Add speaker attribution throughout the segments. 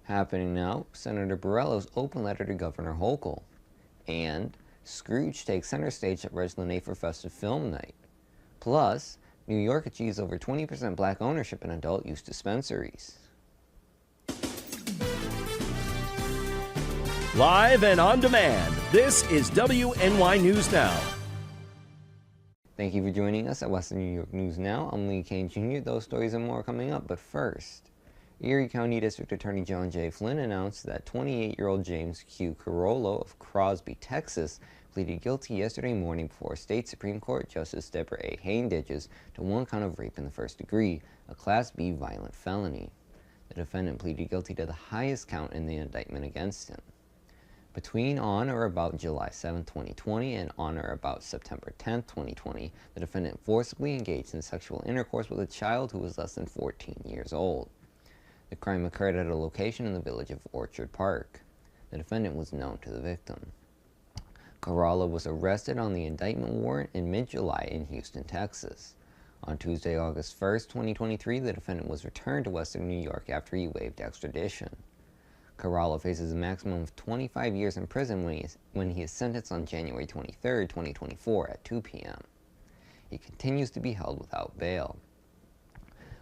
Speaker 1: Happening now, Senator Borrello's open letter to Governor Hochul. And Scrooged takes center stage at Lenna for Festive film night. Plus, New York achieves over 20% black ownership in adult use dispensaries.
Speaker 2: Live and on demand, this is WNY News Now.
Speaker 1: Thank you for joining us at Western New York News Now. I'm Lee Kane Jr. Those stories and more are coming up, but first, Erie County District Attorney John J. Flynn announced that 28-year-old James Q. Borrello of Crosby, Texas, pleaded guilty yesterday morning before State Supreme Court Justice Deborah A. Haindidges to one count of rape in the first degree, a Class B violent felony. The defendant pleaded guilty to the highest count in the indictment against him. Between on or about July 7, 2020 and on or about September 10, 2020, the defendant forcibly engaged in sexual intercourse with a child who was less than 14 years old. The crime occurred at a location in the village of Orchard Park. The defendant was known to the victim. Borrello was arrested on the indictment warrant in mid-July in Houston, Texas. On Tuesday, August 1, 2023, the defendant was returned to Western New York after he waived extradition. Borrello faces a maximum of 25 years in prison when he is sentenced on January 23, 2024 at 2 p.m. He continues to be held without bail.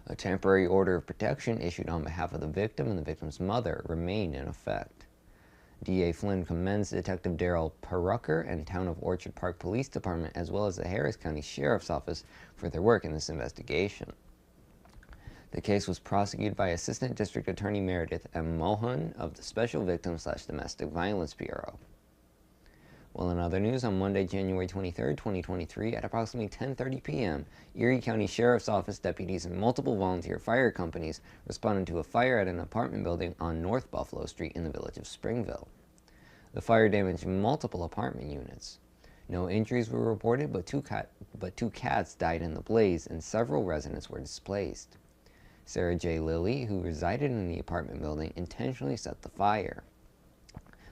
Speaker 1: A temporary order of protection issued on behalf of the victim and the victim's mother remained in effect. D.A. Flynn commends Detective Daryl Perucker and Town of Orchard Park Police Department as well as the Harris County Sheriff's Office for their work in this investigation. The case was prosecuted by Assistant District Attorney Meredith M. Mohan of the Special Victims/Domestic Violence Bureau. Well, in other news, on Monday, January 23, 2023, at approximately 10:30 p.m., Erie County Sheriff's Office deputies and multiple volunteer fire companies responded to a fire at an apartment building on North Buffalo Street in the village of Springville. The fire damaged multiple apartment units. No injuries were reported, but two cats died in the blaze, and several residents were displaced. Sarah J. Lilly, who resided in the apartment building, intentionally set the fire.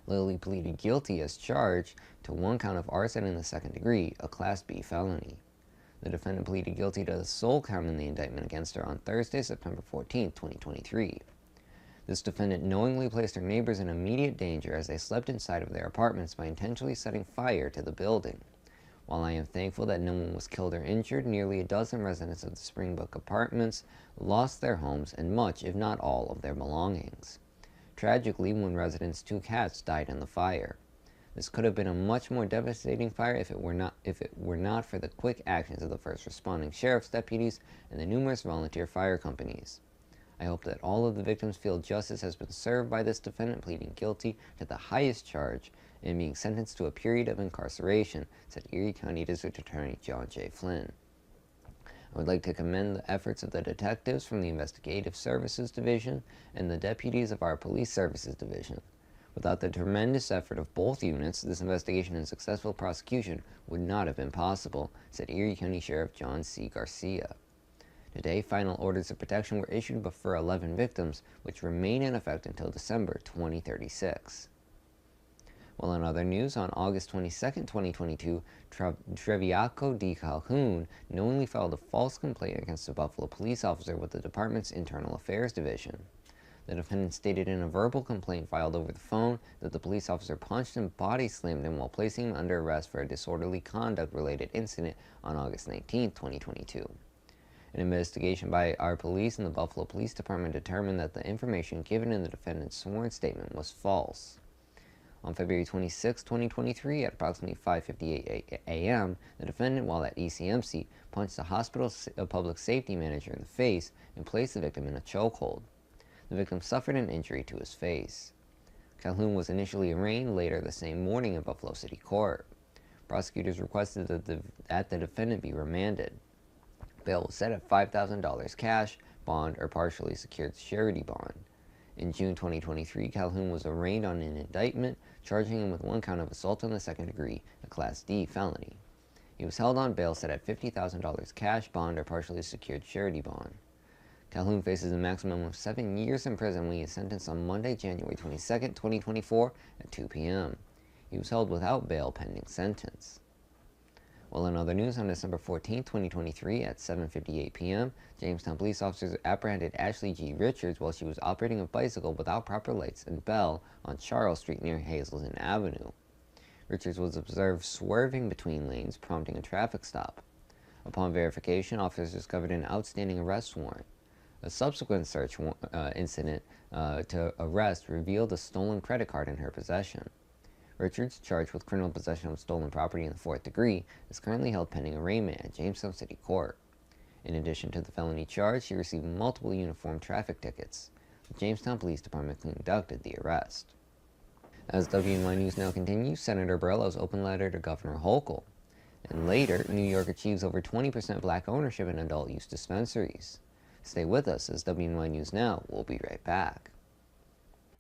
Speaker 1: Lilly pleaded guilty as charged to one count of arson in the second degree, a Class B felony. The defendant pleaded guilty to the sole count in the indictment against her on Thursday, September 14, 2023. This defendant knowingly placed her neighbors in immediate danger as they slept inside of their apartments by intentionally setting fire to the building. While I am thankful that no one was killed or injured, nearly a dozen residents of the Springbrook Apartments lost their homes and much, if not all, of their belongings. Tragically, one resident's two cats died in the fire. This could have been a much more devastating fire if it were not for the quick actions of the first responding sheriff's deputies and the numerous volunteer fire companies. I hope that all of the victims feel justice has been served by this defendant pleading guilty to the highest charge and being sentenced to a period of incarceration, said Erie County District Attorney John J. Flynn. I would like to commend the efforts of the detectives from the Investigative Services Division and the deputies of our Police Services Division. Without the tremendous effort of both units, this investigation and successful prosecution would not have been possible, said Erie County Sheriff John C. Garcia. Today, final orders of protection were issued for 11 victims, which remain in effect until December 2036. Well, in other news, on August 22, 2022, Treviaco D. Calhoun knowingly filed a false complaint against a Buffalo police officer with the department's Internal Affairs Division. The defendant stated in a verbal complaint filed over the phone that the police officer punched and body slammed him while placing him under arrest for a disorderly conduct-related incident on August 19, 2022. An investigation by our police and the Buffalo Police Department determined that the information given in the defendant's sworn statement was false. On February 26, 2023, at approximately 5:58 a.m., the defendant, while at ECMC, punched the hospital's public safety manager in the face and placed the victim in a chokehold. The victim suffered an injury to his face. Calhoun was initially arraigned later the same morning in Buffalo City Court. Prosecutors requested that the defendant be remanded. Bail was set at $5,000 cash, bond, or partially secured surety bond. In June 2023, Calhoun was arraigned on an indictment charging him with one count of assault in the second degree, a Class D felony. He was held on bail set at $50,000 cash, bond, or partially secured surety bond. Calhoun faces a maximum of 7 years in prison when he is sentenced on Monday, January 22, 2024 at 2 p.m. He was held without bail pending sentence. Well, in other news, on December 14, 2023, at 7:58 p.m., Jamestown police officers apprehended Ashley G. Richards while she was operating a bicycle without proper lights and bell on Charles Street near Hazelton Avenue. Richards was observed swerving between lanes, prompting a traffic stop. Upon verification, officers discovered an outstanding arrest warrant. A subsequent search incident to arrest revealed a stolen credit card in her possession. Richards, charged with criminal possession of stolen property in the 4th degree, is currently held pending arraignment at Jamestown City Court. In addition to the felony charge, she received multiple uniform traffic tickets. The Jamestown Police Department conducted the arrest. As WNY News Now continues, Senator Borrello's open letter to Governor Hochul. And later, New York achieves over 20% black ownership in adult use dispensaries. Stay with us as WNY News Now. We'll be right back.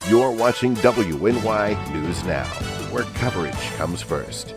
Speaker 3: You're watching WNY News Now, where coverage comes first.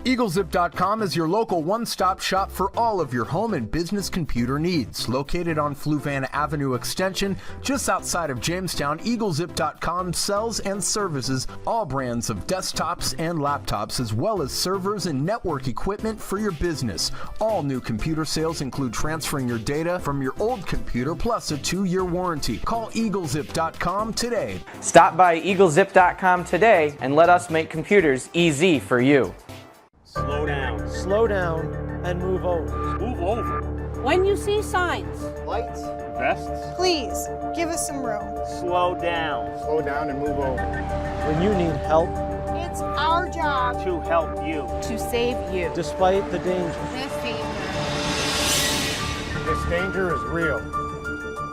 Speaker 4: EagleZip.com is your local one-stop shop for all of your home and business computer needs. Located on Fluvanna Avenue Extension, just outside of Jamestown, EagleZip.com sells and services all brands of desktops and laptops, as well as servers and network equipment for your business. All new computer sales include transferring your data from your old computer, plus a 2-year warranty. Call EagleZip.com today.
Speaker 5: Stop by EagleZip.com today and let us make computers easy for you.
Speaker 6: Slow down.
Speaker 7: Slow down and move over.
Speaker 6: Move over.
Speaker 8: When you see signs,
Speaker 7: Lights.
Speaker 6: Vests.
Speaker 9: Please, give us some room.
Speaker 6: Slow down.
Speaker 7: Slow down and move over. When you need help,
Speaker 9: It's our job
Speaker 6: To help you.
Speaker 8: to save you.
Speaker 7: despite the danger.
Speaker 10: This danger is real.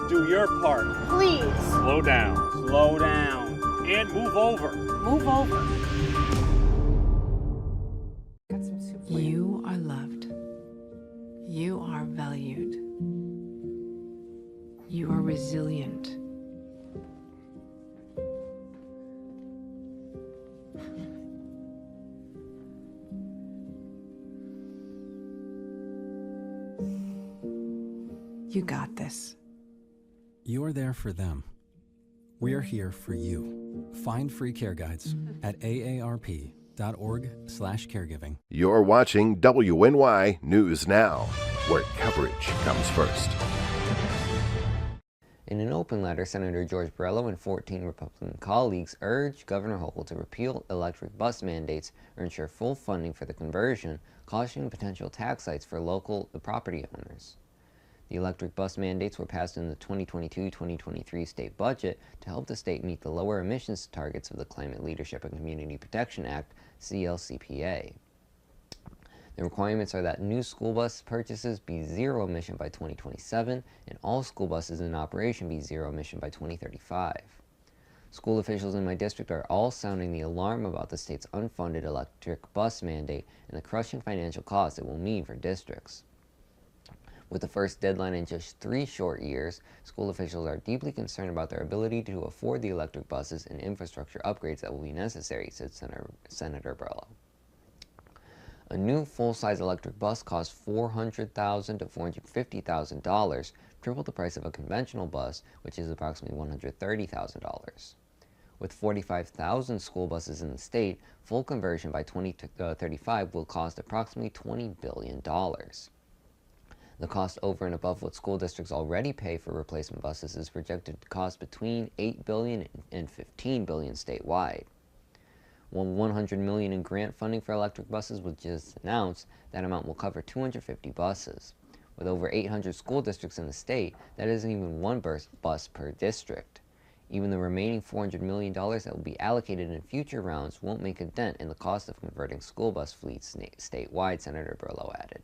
Speaker 6: Do your part.
Speaker 9: Please.
Speaker 6: Slow down. Slow down. And move over.
Speaker 8: Move over.
Speaker 11: You are loved. You are valued. You are resilient. You got this.
Speaker 12: You're there for them. We're here for you. Find free care guides at aarp.org/caregiving.
Speaker 3: You're watching WNY News Now, where coverage comes first.
Speaker 1: In an open letter, Senator George Borrello and 14 Republican colleagues urged Governor Hochul to repeal electric bus mandates or ensure full funding for the conversion, cautioning potential tax hikes for local property owners. The electric bus mandates were passed in the 2022-2023 state budget to help the state meet the lower emissions targets of the Climate Leadership and Community Protection Act, CLCPA. The requirements are that new school bus purchases be zero emission by 2027 and all school buses in operation be zero emission by 2035. School officials in my district are all sounding the alarm about the state's unfunded electric bus mandate and the crushing financial cost it will mean for districts. With the first deadline in just 3 short years, school officials are deeply concerned about their ability to afford the electric buses and infrastructure upgrades that will be necessary, said Senator Borrello. A new full-size electric bus costs $400,000 to $450,000, triple the price of a conventional bus, which is approximately $130,000. With 45,000 school buses in the state, full conversion by 2035 will cost approximately $20 billion. The cost over and above what school districts already pay for replacement buses is projected to cost between $8 billion and $15 billion statewide. While $100 million in grant funding for electric buses was just announced, that amount will cover 250 buses. With over 800 school districts in the state, that isn't even one bus per district. Even the remaining $400 million that will be allocated in future rounds won't make a dent in the cost of converting school bus fleets statewide, Senator Borrello added.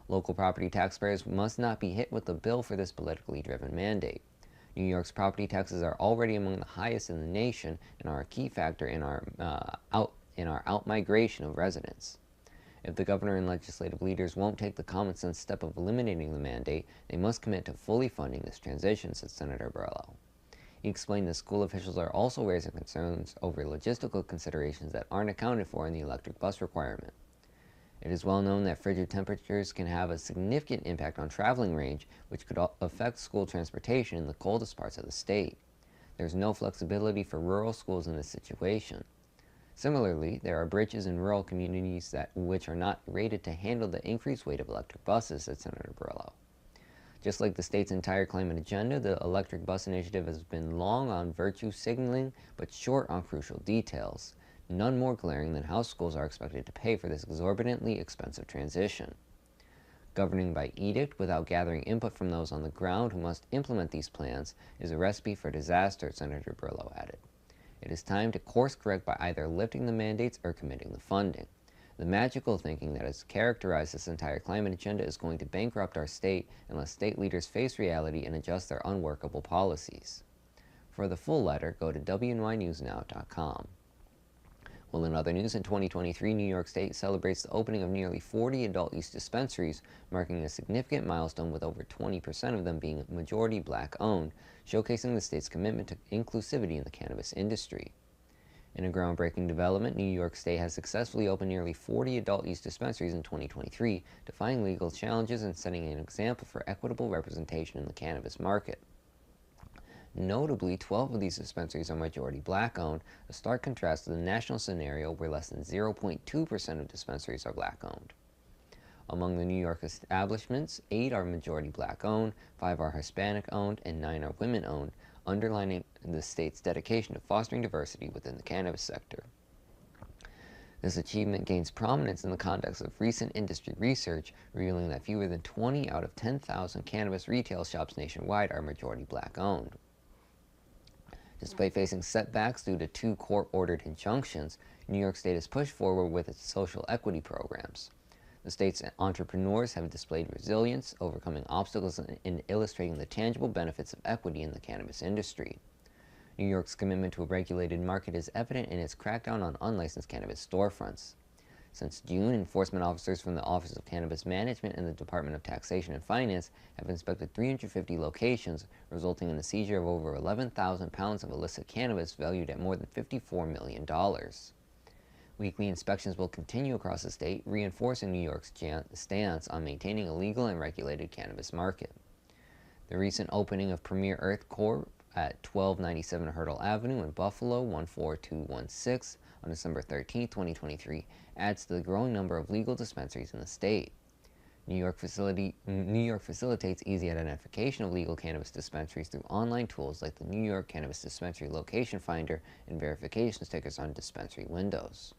Speaker 1: Local property taxpayers must not be hit with the bill for this politically driven mandate. New York's property taxes are already among the highest in the nation and are a key factor in our out-migration of residents. If the governor and legislative leaders won't take the common-sense step of eliminating the mandate, they must commit to fully funding this transition, said Senator Borrello. He explained that school officials are also raising concerns over logistical considerations that aren't accounted for in the electric bus requirement. It is well known that frigid temperatures can have a significant impact on traveling range, which could affect school transportation in the coldest parts of the state. There is no flexibility for rural schools in this situation. Similarly, there are bridges in rural communities which are not rated to handle the increased weight of electric buses, said Senator Borrello. Just like the state's entire climate agenda, the electric bus initiative has been long on virtue signaling, but short on crucial details, none more glaring than how schools are expected to pay for this exorbitantly expensive transition. Governing by edict without gathering input from those on the ground who must implement these plans is a recipe for disaster, Senator Borrello added. It is time to course correct by either lifting the mandates or committing the funding. The magical thinking that has characterized this entire climate agenda is going to bankrupt our state unless state leaders face reality and adjust their unworkable policies. For the full letter, go to WNYNewsNow.com. Well, in other news, in 2023, New York State celebrates the opening of nearly 40 adult-use dispensaries, marking a significant milestone with over 20% of them being majority black-owned, showcasing the state's commitment to inclusivity in the cannabis industry. In a groundbreaking development, New York State has successfully opened nearly 40 adult-use dispensaries in 2023, defying legal challenges and setting an example for equitable representation in the cannabis market. Notably, 12 of these dispensaries are majority black-owned, a stark contrast to the national scenario where less than 0.2% of dispensaries are black-owned. Among the New York establishments, 8 are majority black-owned, 5 are Hispanic-owned, and 9 are women-owned, underlining the state's dedication to fostering diversity within the cannabis sector. This achievement gains prominence in the context of recent industry research, revealing that fewer than 20 out of 10,000 cannabis retail shops nationwide are majority black-owned. Despite facing setbacks due to 2 court-ordered injunctions, New York State has pushed forward with its social equity programs. The state's entrepreneurs have displayed resilience, overcoming obstacles and illustrating the tangible benefits of equity in the cannabis industry. New York's commitment to a regulated market is evident in its crackdown on unlicensed cannabis storefronts. Since June, enforcement officers from the Office of Cannabis Management and the Department of Taxation and Finance have inspected 350 locations, resulting in the seizure of over 11,000 pounds of illicit cannabis valued at more than $54 million. Weekly inspections will continue across the state, reinforcing New York's stance on maintaining a legal and regulated cannabis market. The recent opening of Premier Earth Corp. At 1297 Hurdle Avenue in Buffalo, 14216, on December 13, 2023, adds to the growing number of legal dispensaries in the state. New York facilitates easy identification of legal cannabis dispensaries through online tools like the New York Cannabis Dispensary Location Finder and verification stickers on dispensary windows.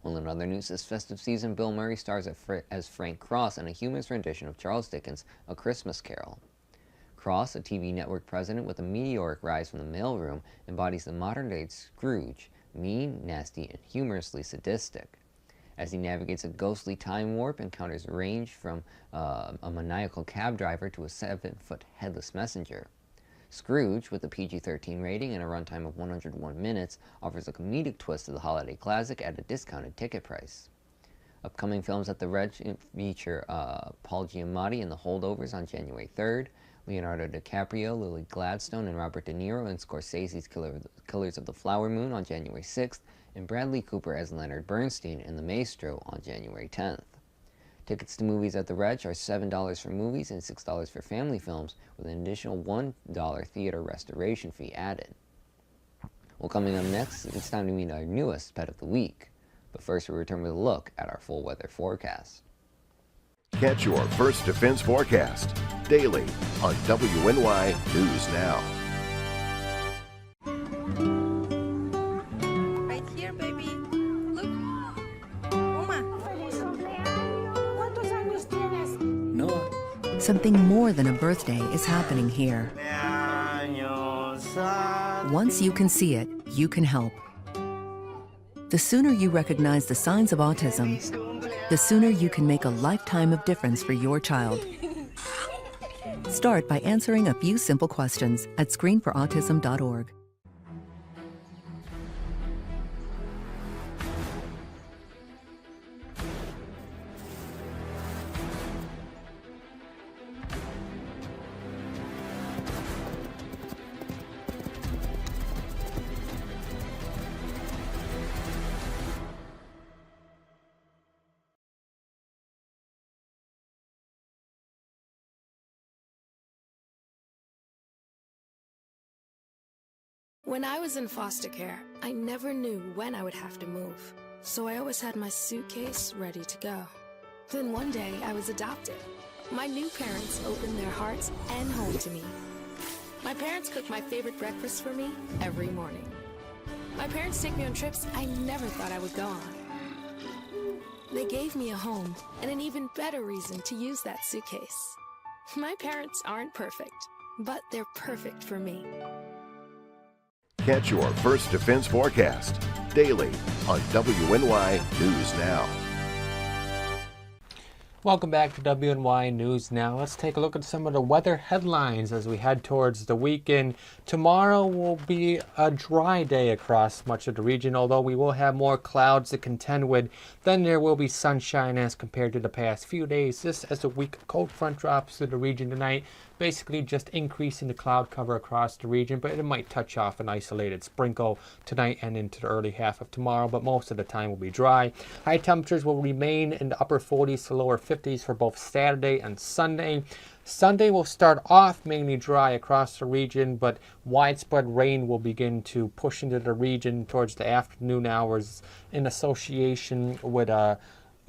Speaker 1: Well, in other news, this festive season, Bill Murray stars as Frank Cross in a humorous rendition of Charles Dickens' A Christmas Carol. Cross, a TV network president with a meteoric rise from the mailroom, embodies the modern-day Scrooge, mean, nasty, and humorously sadistic. As he navigates a ghostly time warp, encounters range from a maniacal cab driver to a 7-foot headless messenger. Scrooge, with a PG-13 rating and a runtime of 101 minutes, offers a comedic twist to the holiday classic at a discounted ticket price. Upcoming films at the Reg feature Paul Giamatti in The Holdovers on January 3rd, Leonardo DiCaprio, Lily Gladstone, and Robert De Niro in Scorsese's Killers of the Flower Moon on January 6th, and Bradley Cooper as Leonard Bernstein in The Maestro on January 10th. Tickets to movies at the Reg are $7 for movies and $6 for family films, with an additional $1 theater restoration fee added. Well, coming up next, it's time to meet our newest pet of the week. But first, we return with a look at our full weather forecast.
Speaker 3: Catch your First Defense forecast daily on WNY News Now.
Speaker 9: Right here, baby. Look. Uma.
Speaker 13: Something more than a birthday is happening here. Once you can see it, you can help. The sooner you recognize the signs of autism, the sooner you can make a lifetime of difference for your child. Start by answering a few simple questions at screenforautism.org.
Speaker 14: When I was in foster care, I never knew when I would have to move, so I always had my suitcase ready to go. Then one day, I was adopted. My new parents opened their hearts and home to me. My parents cook my favorite breakfast for me every morning. My parents take me on trips I never thought I would go on. They gave me a home and an even better reason to use that suitcase. My parents aren't perfect, but they're perfect for me.
Speaker 3: Catch your First Defense forecast daily on WNY News Now.
Speaker 15: Welcome back to WNY News Now. Let's take a look at some of the weather headlines as we head towards the weekend. Tomorrow will be a dry day across much of the region, although we will have more clouds to contend with. Then there will be sunshine as compared to the past few days. This as a weak cold front drops through the region tonight, basically just increasing the cloud cover across the region, but it might touch off an isolated sprinkle tonight and into the early half of tomorrow, but most of the time will be dry. High temperatures will remain in the upper 40s to lower 50s for both Saturday and Sunday. Sunday will start off mainly dry across the region, but widespread rain will begin to push into the region towards the afternoon hours in association with a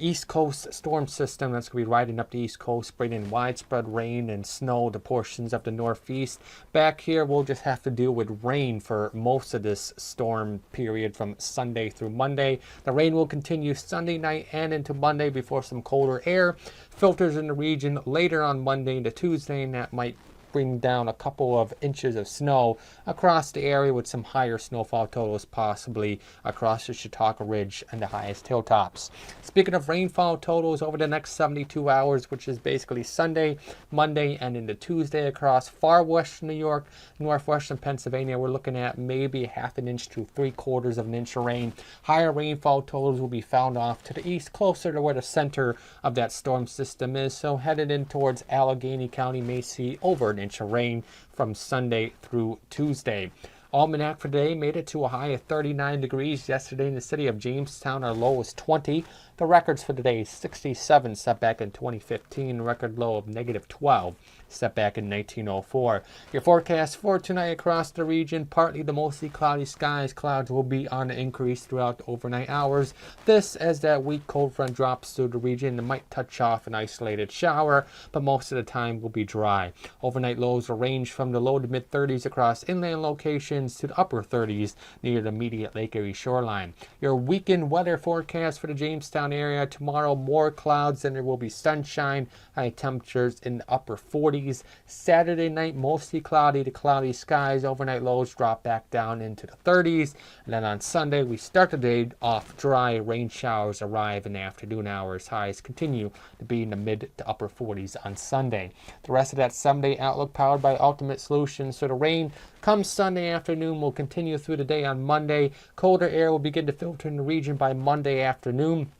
Speaker 15: East Coast storm system that's going to be riding up the East Coast, bringing widespread rain and snow to portions of the Northeast. Back here, we'll just have to deal with rain for most of this storm period from Sunday through Monday. The rain will continue Sunday night and into Monday before some colder air filters in the region later on Monday into Tuesday, and that might bring down a couple of inches of snow across the area with some higher snowfall totals possibly across the Chautauqua Ridge and the highest hilltops. Speaking of rainfall totals over the next 72 hours, which is basically Sunday, Monday, and into Tuesday across far western New York, northwestern Pennsylvania, we're looking at maybe half an inch to 3/4 of an inch of rain. Higher rainfall totals will be found off to the east, closer to where the center of that storm system is. So headed in towards Allegheny County may see over an inch of rain from Sunday through Tuesday. Almanac for today made it to a high of 39 degrees yesterday in the city of Jamestown. Our low was 20. The records for today, 67 set back in 2015, record low of -12 set back in 1904. Your forecast for tonight across the region, partly to mostly cloudy skies. Clouds will be on the increase throughout the overnight hours. This as that weak cold front drops through the region. It might touch off an isolated shower, but most of the time will be dry. Overnight lows will range from the low to mid 30s across inland locations to the upper 30s near the immediate Lake Erie shoreline. Your weekend weather forecast for the Jamestown area tomorrow, more clouds and there will be sunshine. High temperatures in the upper 40s. Saturday night, mostly cloudy to cloudy skies. Overnight lows drop back down into the 30s. And then on Sunday, we start the day off dry. Rain showers arrive in the afternoon hours. Highs continue to be in the mid to upper 40s on Sunday. The rest of that Sunday outlook powered by Ultimate Solutions. So the rain comes Sunday afternoon, will continue through the day on Monday. Colder air will begin to filter in the region by Monday afternoon.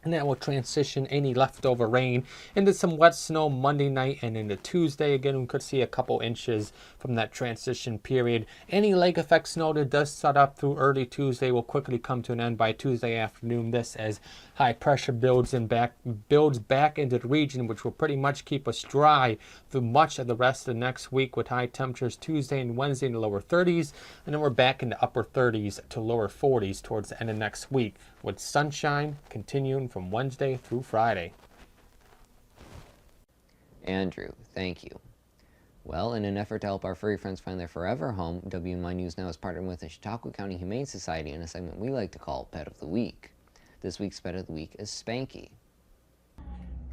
Speaker 15: And that will transition any leftover rain into some wet snow Monday night and into Tuesday. Again, we could see a couple inches from that transition period. Any lake effect snow that does set up through early Tuesday will quickly come to an end by Tuesday afternoon. This as high pressure builds back into the region, which will pretty much keep us dry through much of the rest of the next week with high temperatures Tuesday and Wednesday in the lower 30s. And then we're back in the upper 30s to lower 40s towards the end of next week, with sunshine continuing from Wednesday through Friday.
Speaker 1: Andrew, thank you. Well, in an effort to help our furry friends find their forever home, WNY News Now is partnering with the Chautauqua County Humane Society in a segment we like to call Pet of the Week. This week's Pet of the Week is Spanky.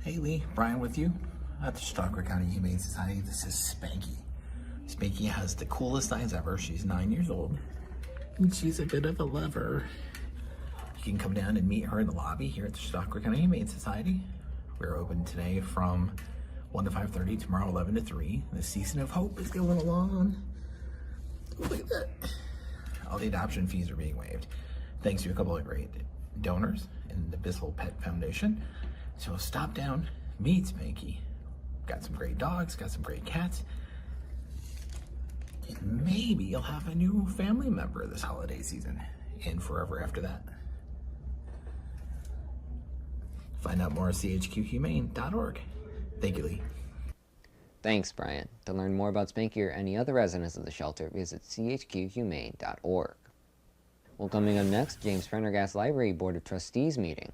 Speaker 16: Hey Lee, Brian with you at the Chautauqua County Humane Society. This is Spanky. Spanky has the coolest eyes ever. She's 9 years old, and she's a bit of a lover. You can come down and meet her in the lobby here at the Chautauqua County Humane Society. We're open today from 1 to 5:30, tomorrow 11 to 3. The season of hope is going along. Look at that. All the adoption fees are being waived, thanks to a couple of great donors in the Bissell Pet Foundation. So stop down, meet Spanky. Got some great dogs, got some great cats. And maybe you'll have a new family member this holiday season and forever after that. Find out more at chqhumane.org. Thank you, Lee.
Speaker 1: Thanks, Brian. To learn more about Spanky or any other residents of the shelter, visit chqhumane.org. Well, coming up next, James Prendergast Library Board of Trustees meeting.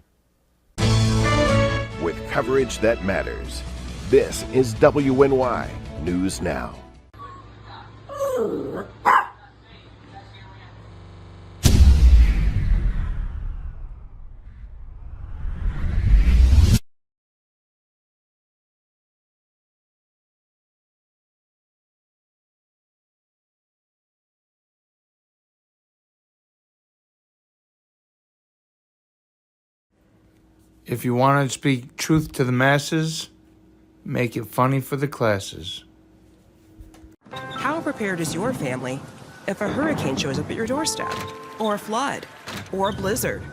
Speaker 3: With coverage that matters, this is WNY News Now.
Speaker 17: If you want to speak truth to the masses, make it funny for the classes.
Speaker 18: How prepared is your family if a hurricane shows up at your doorstep, or a flood, or a blizzard?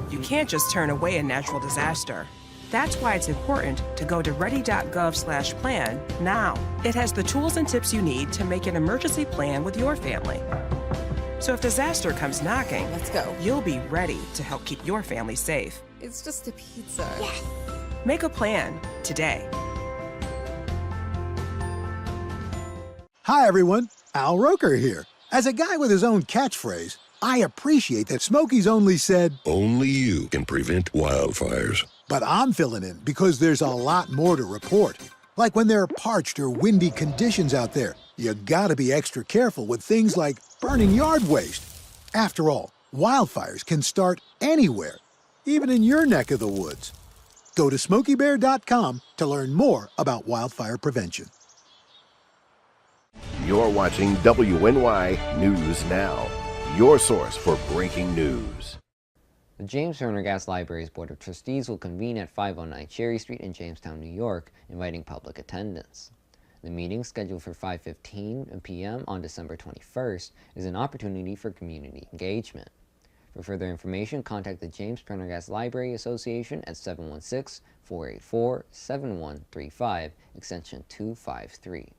Speaker 18: You can't just turn away a natural disaster. That's why it's important to go to ready.gov/plan now. It has the tools and tips you need to make an emergency plan with your family. So if disaster comes knocking,
Speaker 9: let's go.
Speaker 18: You'll be ready to help keep your family safe.
Speaker 9: It's just a pizza. Yes.
Speaker 18: Make a plan today.
Speaker 19: Hi, everyone. Al Roker here. As a guy with his own catchphrase, I appreciate that Smokey's only said,
Speaker 20: "Only you can prevent wildfires."
Speaker 19: But I'm filling in because there's a lot more to report. Like when there are parched or windy conditions out there, you gotta be extra careful with things like burning yard waste. After all, wildfires can start anywhere, even in your neck of the woods. Go to SmokeyBear.com to learn more about wildfire prevention.
Speaker 3: You're watching WNY News Now, your source for breaking news.
Speaker 1: The James Prendergast Library's Board of Trustees will convene at 509 Cherry Street in Jamestown, New York, inviting public attendance. The meeting, scheduled for 5:15 p.m. on December 21st, is an opportunity for community engagement. For further information, contact the James Prendergast Library Association at 716-484-7135, extension 253.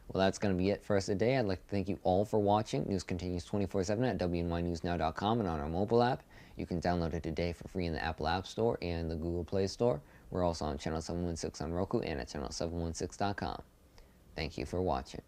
Speaker 1: Well, that's going to be it for us today. I'd like to thank you all for watching. News continues 24/7 at WNYNewsNow.com and on our mobile app. You can download it today for free in the Apple App Store and the Google Play Store. We're also on Channel 716 on Roku and at channel716.com. Thank you for watching.